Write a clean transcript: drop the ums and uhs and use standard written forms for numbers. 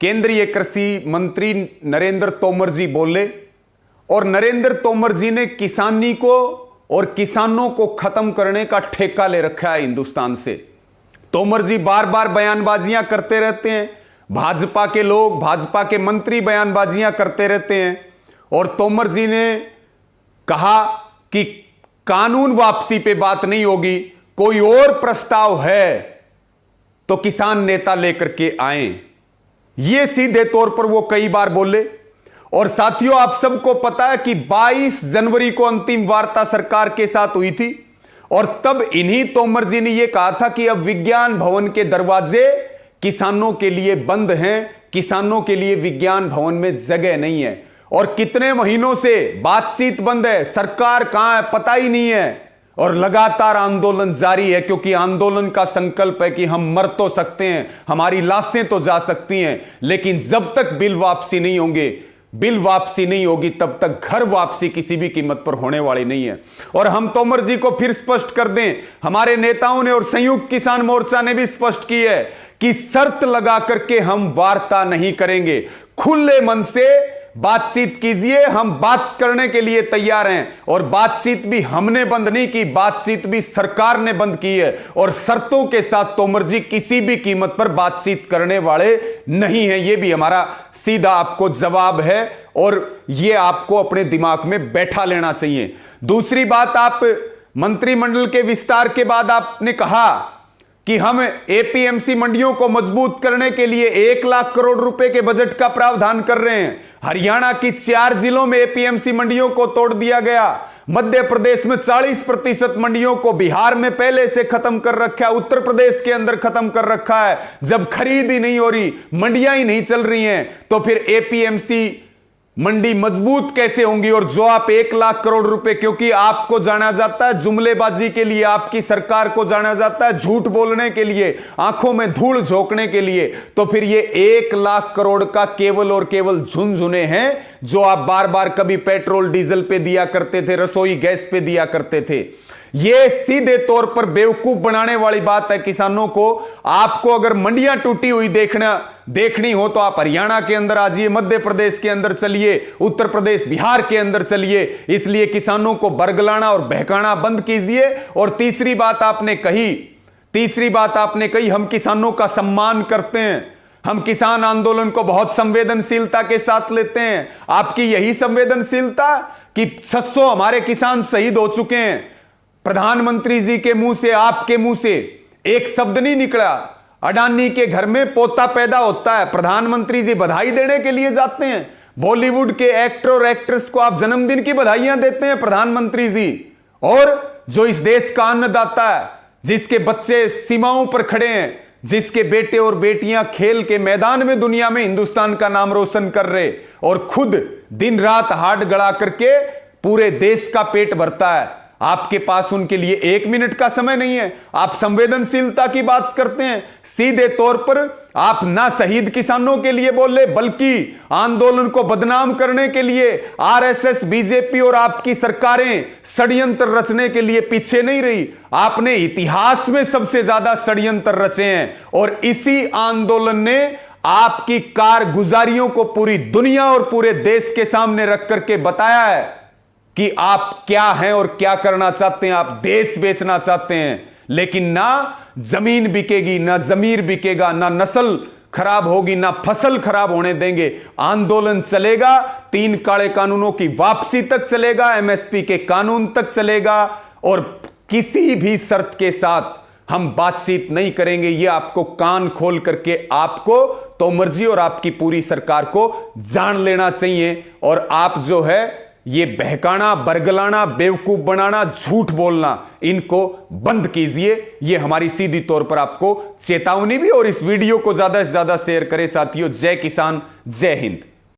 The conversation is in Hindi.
केंद्रीय कृषि मंत्री नरेंद्र तोमर जी बोले और नरेंद्र तोमर जी ने किसानी को और किसानों को खत्म करने का ठेका ले रखा है हिंदुस्तान से। तोमर जी बार बार बयानबाजियां करते रहते हैं, भाजपा के लोग, भाजपा के मंत्री बयानबाजियां करते रहते हैं और तोमर जी ने कहा कि कानून वापसी पे बात नहीं होगी, कोई और प्रस्ताव है तो किसान नेता लेकर के आए। ये सीधे तौर पर वो कई बार बोले। और साथियों, आप सबको पता है कि 22 जनवरी को अंतिम वार्ता सरकार के साथ हुई थी और तब इन्हीं तोमर जी ने यह कहा था कि अब विज्ञान भवन के दरवाजे किसानों के लिए बंद हैं, किसानों के लिए विज्ञान भवन में जगह नहीं है। और कितने महीनों से बातचीत बंद है, सरकार कहां है पता ही नहीं है और लगातार आंदोलन जारी है, क्योंकि आंदोलन का संकल्प है कि हम मर तो सकते हैं, हमारी लाशें तो जा सकती हैं, लेकिन जब तक बिल वापसी नहीं होंगे, बिल वापसी नहीं होगी, तब तक घर वापसी किसी भी कीमत पर होने वाली नहीं है। और हम तोमर जी को फिर स्पष्ट कर दें, हमारे नेताओं ने और संयुक्त किसान मोर्चा ने भी स्पष्ट की है कि शर्त लगा करके हम वार्ता नहीं करेंगे। खुले मन से बातचीत कीजिए, हम बात करने के लिए तैयार हैं। और बातचीत भी हमने बंद नहीं की, बातचीत भी सरकार ने बंद की है और शर्तों के साथ तोमर जी किसी भी कीमत पर बातचीत करने वाले नहीं हैं। यह भी हमारा सीधा आपको जवाब है और यह आपको अपने दिमाग में बैठा लेना चाहिए। दूसरी बात, आप मंत्रिमंडल के विस्तार के बाद आपने कहा कि हम एपीएमसी मंडियों को मजबूत करने के लिए 1 लाख करोड़ रुपए के बजट का प्रावधान कर रहे हैं। हरियाणा की 4 जिलों में एपीएमसी मंडियों को तोड़ दिया गया। मध्य प्रदेश में 40% मंडियों को बिहार में पहले से खत्म कर रखा है, उत्तर प्रदेश के अंदर खत्म कर रखा है। जब खरीद ही नहीं हो रही, मंडियां ही नहीं चल रही हैं, तो फिर एपीएमसी मंडी मजबूत कैसे होंगी? और जो आप 1 लाख करोड़ रुपए, क्योंकि आपको जाना जाता है जुमलेबाजी के लिए, आपकी सरकार को जाना जाता है झूठ बोलने के लिए, आंखों में धूल झोंकने के लिए, तो फिर ये 1 लाख करोड़ का केवल और केवल झुनझुने हैं जो आप बार बार कभी पेट्रोल डीजल पे दिया करते थे, रसोई गैस पे दिया करते थे। यह सीधे तौर पर बेवकूफ बनाने वाली बात है किसानों को। आपको अगर मंडियां टूटी हुई देखनी हो तो आप हरियाणा के अंदर आ जाइए, मध्य प्रदेश के अंदर चलिए, उत्तर प्रदेश बिहार के अंदर चलिए। इसलिए किसानों को बरगलाना और बहकाना बंद कीजिए। और तीसरी बात आपने कही, हम किसानों का सम्मान करते हैं, हम किसान आंदोलन को बहुत संवेदनशीलता के साथ लेते हैं। आपकी यही संवेदनशीलता कि 600 हमारे किसान शहीद हो चुके हैं। प्रधानमंत्री जी के मुंह से, आपके मुंह से एक शब्द नहीं निकला। अडानी के घर में पोता पैदा होता है, प्रधानमंत्री जी बधाई देने के लिए जाते हैं। बॉलीवुड के एक्टर और एक्ट्रेस को आप जन्मदिन की बधाइयां देते हैं प्रधानमंत्री जी। और जो इस देश का अन्नदाता है, जिसके बच्चे सीमाओं पर खड़े हैं, जिसके बेटे और बेटियां खेल के मैदान में दुनिया में हिंदुस्तान का नाम रोशन कर रहे और खुद दिन रात हाथ गड़ा करके पूरे देश का पेट भरता है, आपके पास उनके लिए 1 मिनट का समय नहीं है। आप संवेदनशीलता की बात करते हैं। सीधे तौर पर आप ना शहीद किसानों के लिए बोले, बल्कि आंदोलन को बदनाम करने के लिए आरएसएस, बीजेपी और आपकी सरकारें षड्यंत्र रचने के लिए पीछे नहीं रही। आपने इतिहास में सबसे ज्यादा षड्यंत्र रचे हैं और इसी आंदोलन ने आपकी कारगुजारियों को पूरी दुनिया और पूरे देश के सामने रख करके बताया है कि आप क्या हैं और क्या करना चाहते हैं। आप देश बेचना चाहते हैं, लेकिन ना जमीन बिकेगी, ना जमीर बिकेगा, ना नस्ल खराब होगी, ना फसल खराब होने देंगे। आंदोलन चलेगा, 3 काले कानूनों की वापसी तक चलेगा, एमएसपी के कानून तक चलेगा और किसी भी शर्त के साथ हम बातचीत नहीं करेंगे। यह आपको कान खोल करके आपको, तोमर जी और आपकी पूरी सरकार को जान लेना चाहिए। और आप जो है ये बहकाना, बरगलाना, बेवकूफ बनाना, झूठ बोलना, इनको बंद कीजिए। ये हमारी सीधी तौर पर आपको चेतावनी भी। और इस वीडियो को ज्यादा से ज्यादा शेयर करें साथियों। जय किसान, जय हिंद।